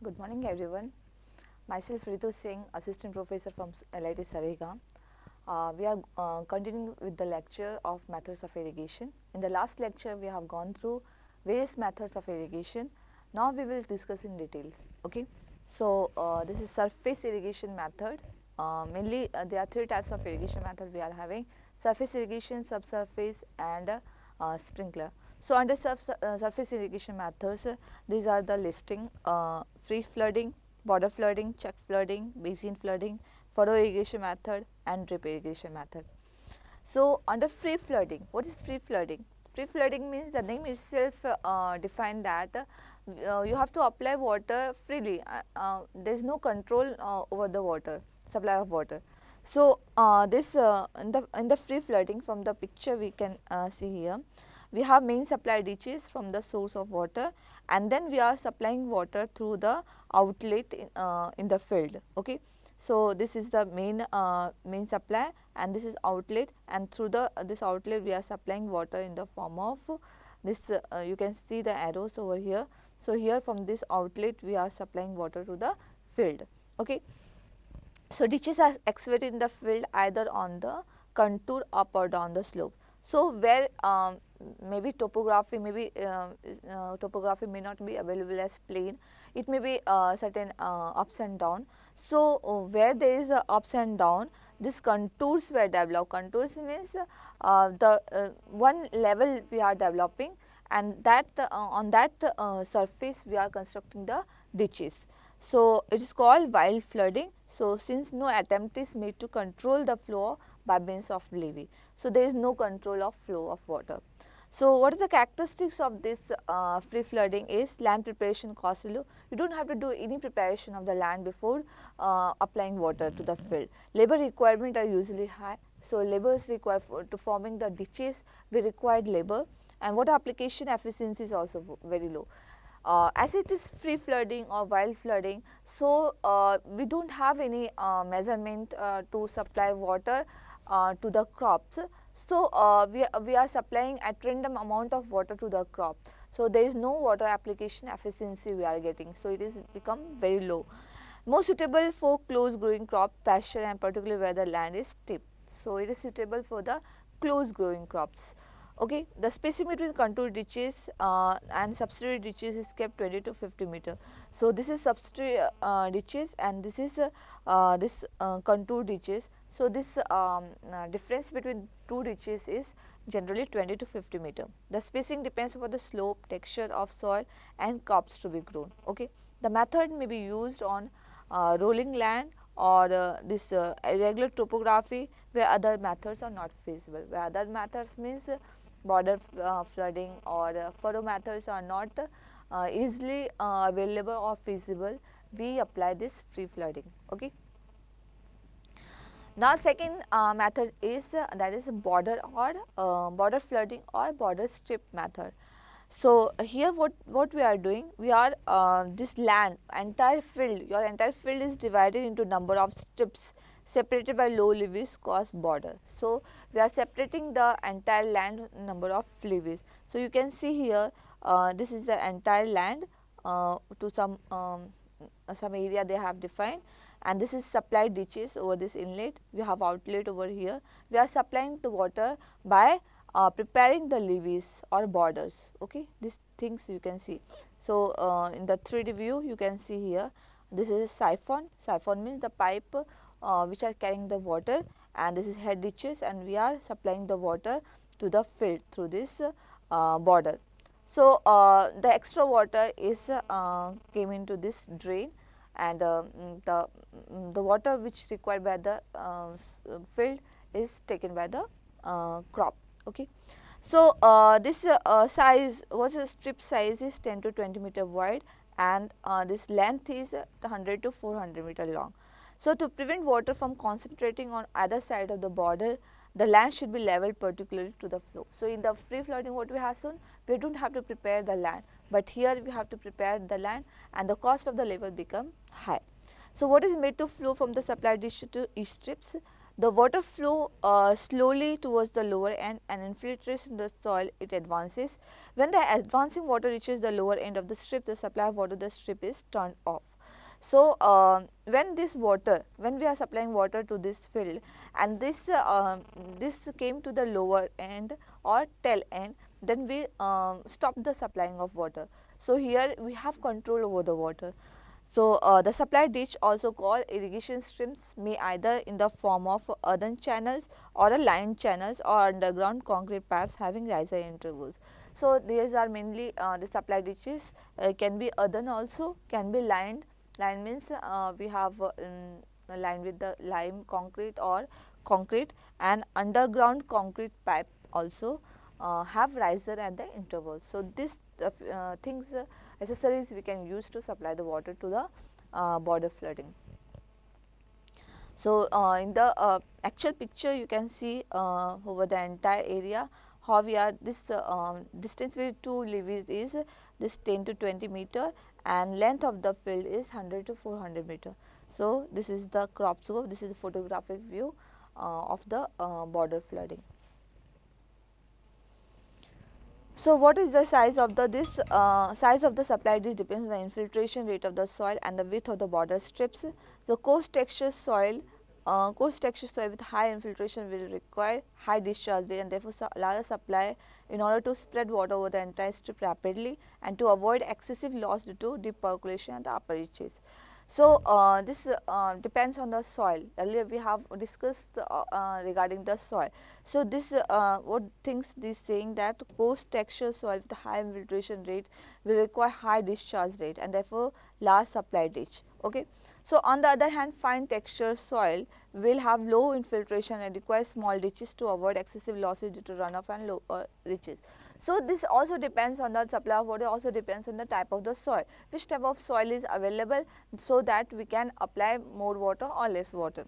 Good morning everyone. Myself Ritu Singh, Assistant Professor from LIT Sarega. We are continuing with the lecture of methods of irrigation. In the last lecture we have gone through various methods of irrigation. Now we will discuss in details. Okay. So this is surface irrigation method. Mainly there are three types of irrigation method we are having: surface irrigation, subsurface and sprinkler. So under surface irrigation methods, these are the listing: free flooding, border flooding, check flooding, basin flooding, furrow irrigation method and drip irrigation method. So under free flooding, what is free flooding? Free flooding means the name itself define that you have to apply water freely. There is no control over the water, supply of water. So this in the free flooding, from the picture we can see here, we have main supply ditches from the source of water, and then we are supplying water through the outlet in the field. Okay. So this is the main supply, and this is outlet, and through the this outlet we are supplying water in the form of this. You can see the arrows over here. So here from this outlet we are supplying water to the field. Okay. So ditches are excavated in the field either on the contour up or down the slope. So where maybe topography topography may not be available as plain, it may be certain ups and down. So where there is ups and down, these contours were developed. Contours means the one level we are developing, and that on that surface we are constructing the ditches. So it is called wild flooding. So since no attempt is made to control the flow by means of levee, so there is no control of flow of water. So what are the characteristics of this free flooding is land preparation costs low. You don't have to do any preparation of the land before applying water to the field. Labor requirement are usually high. So labor is required for to forming the ditches. We required labor, and water application efficiency is also very low. As it is free flooding or wild flooding, so we don't have any measurement to supply water to the crops. So we are supplying at random amount of water to the crop. So there is no water application efficiency we are getting. So it is become very low. More suitable for close growing crop, pasture, and particularly where the land is steep. So it is suitable for the close growing crops. Okay, the spacing between contour ditches and subsidiary ditches is kept 20 to 50 meter. So this is subsidiary ditches, and this is this contour ditches. So this difference between two ditches is generally 20 to 50 meter. The spacing depends upon the slope, texture of soil, and crops to be grown. Okay, the method may be used on rolling land or this irregular topography where other methods are not feasible. Where other methods means border flooding or furrow methods are not easily available or feasible, we apply this free flooding. Okay. Now second method is that is border flooding or border strip method. So here what we are doing, we are this land, entire field, your entire field is divided into number of strips separated by low levees called border. So we are separating the entire land number of levees. So you can see here this is the entire land to some area they have defined, and this is supply ditches over this inlet. We have outlet over here. We are supplying the water by preparing the levees or borders. Okay, these things you can see. So in the 3D view you can see here, this is a siphon. Siphon means the pipe which are carrying the water, and this is head ditches, and we are supplying the water to the field through this border. So the extra water is came into this drain, and the water which required by the field is taken by the crop. Okay. So this size, what is strip size is 10 to 20 meter wide, and this length is 100 to 400 meter long. So to prevent water from concentrating on either side of the border, the land should be leveled particularly to the flow. So in the free flooding what we have shown, we don't have to prepare the land, but here we have to prepare the land, and the cost of the labor become high. So what is made to flow from the supply dish to each strips? The water flow slowly towards the lower end and infiltrates in the soil. It advances. When the advancing water reaches the lower end of the strip, the supply of water to the strip is turned off. So, when we are supplying water to this field, and this came to the lower end or tail end, then we stop the supplying of water. So, here we have control over the water. So, the supply ditch, also called irrigation streams, may either in the form of earthen channels or a lined channels or underground concrete pipes having riser intervals. So, these are mainly the supply ditches, can be earthen also, can be lined. Lined means we have lined with the lime concrete or concrete, and underground concrete pipe also have riser at the intervals. So, this things accessories we can use to supply the water to the border flooding. So, in the actual picture you can see over the entire area how we are this distance between two levees is this 10 to 20 meter, and length of the field is 100 to 400 meter. So, this is the crop scope, this is a photographic view of the border flooding. So, what is the size of the size of the supply dish depends on the infiltration rate of the soil and the width of the border strips. The coarse texture soil with high infiltration will require high discharge rate and therefore larger supply in order to spread water over the entire strip rapidly and to avoid excessive loss due to deep percolation at the upper reaches. So, this depends on the soil. Earlier we have discussed regarding the soil. So, this what things this saying that coarse texture soil with high infiltration rate will require high discharge rate and therefore large supply ditch. Okay. So, on the other hand, fine texture soil will have low infiltration and require small ditches to avoid excessive losses due to runoff and low reaches. So, this also depends on the supply of water, also depends on the type of the soil, which type of soil is available, so that we can apply more water or less water.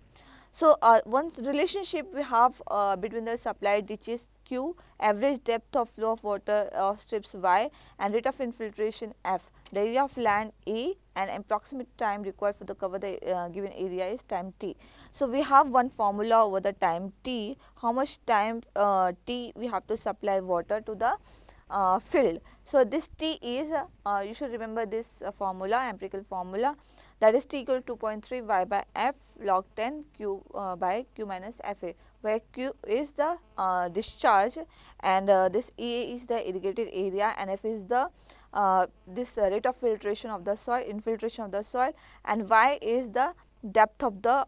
So, one relationship we have between the supply ditches Q, average depth of flow of water strips Y, and rate of infiltration F. The area of land A and approximate time required for the cover the given area is time T. So, we have one formula over the time T, how much time T we have to supply water to the field. So, this T is you should remember this formula, empirical formula, that is T equal to 2.3 Y by F log 10 Q by Q minus Fa, where Q is the discharge and this A is the irrigated area and F is the this rate of filtration of the soil, infiltration of the soil, and Y is the depth of the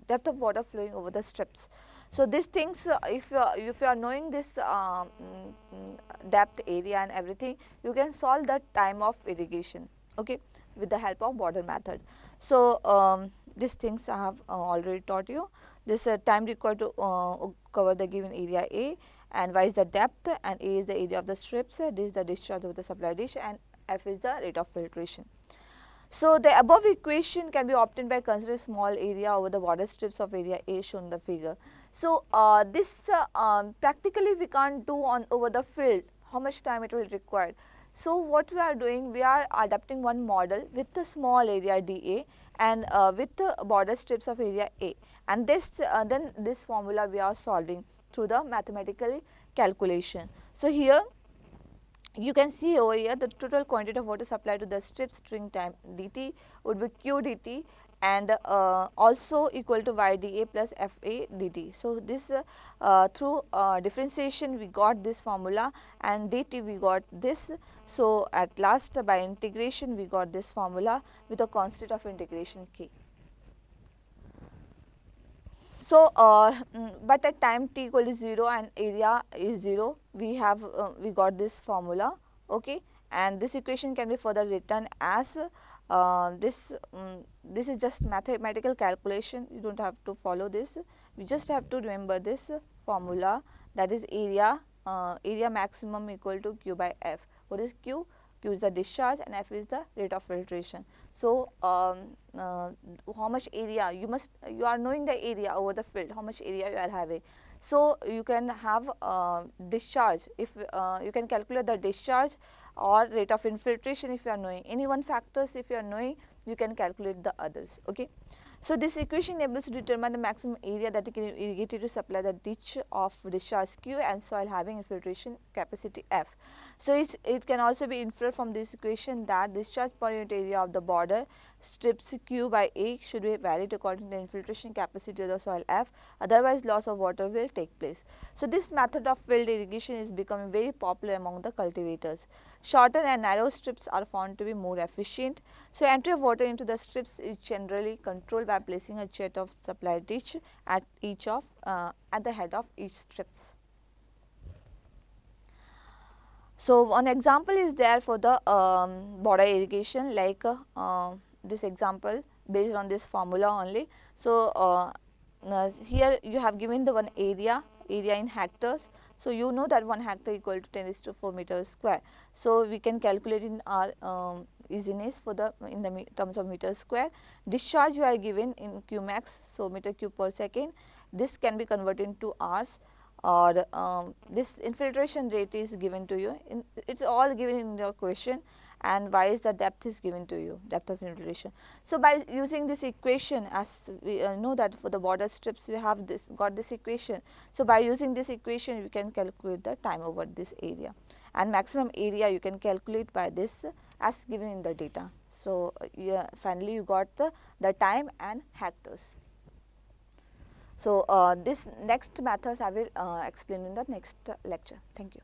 depth of water flowing over the strips. So, these things if you are knowing this depth, area and everything, you can solve the time of irrigation, okay, with the help of border method. So, these things I have already taught you. This time required to cover the given area A, and Y is the depth, and A is the area of the strips, this is the discharge of the supply dish, and F is the rate of filtration. So, the above equation can be obtained by considering small area over the border strips of area A shown in the figure. So, this practically we can't do on over the field, how much time it will require. So, what we are doing, we are adapting one model with the small area dA and with the border strips of area A, and this then this formula we are solving through the mathematical calculation. So, here you can see over here the total quantity of water supplied to the strips during time dt would be q dt, and also equal to y dA plus f a dt. So, this through differentiation we got this formula, and dt we got this. So, at last by integration we got this formula with a constant of integration k. So, but at time t equal to 0 and area is 0, we have we got this formula, okay, and this equation can be further written as this is just mathematical calculation, you do not have to follow this, we just have to remember this formula, that is area area maximum equal to q by f. What is q? Q is the discharge and F is the rate of filtration. So, how much area you are knowing the area over the field, how much area you are having. So you can have discharge, if you can calculate the discharge or rate of infiltration if you are knowing any one factors. If you are knowing, you can calculate the others. Okay. So this equation enables to determine the maximum area that can be irrigated to supply the ditch of discharge Q and soil having infiltration capacity F. So it can also be inferred from this equation that discharge per unit area of the border strips Q by A should be varied according to the infiltration capacity of the soil F, otherwise loss of water will take place. So this method of field irrigation is becoming very popular among the cultivators. Shorter and narrow strips are found to be more efficient. So entry of water into the strips is generally controlled by placing a jet of supply ditch at at the head of each strips. So one example is there for the border irrigation, like this example based on this formula only. So here you have given the one area in hectares. So you know that 1 hectare equal to 10 is to 4 meters square. So we can calculate in our easiness for the in the terms of meters square. Discharge you are given in Q max, so meter cube per second. This can be converted into hours, or this infiltration rate is given to you. It's all given in your question, and why is the depth is given to you, depth of infiltration. So by using this equation, as we know that for the border strips we have got this equation. So by using this equation we can calculate the time over this area, and maximum area you can calculate by this as given in the data. So yeah, finally you got the time and hectares. So this next methods I will explain in the next lecture. Thank you.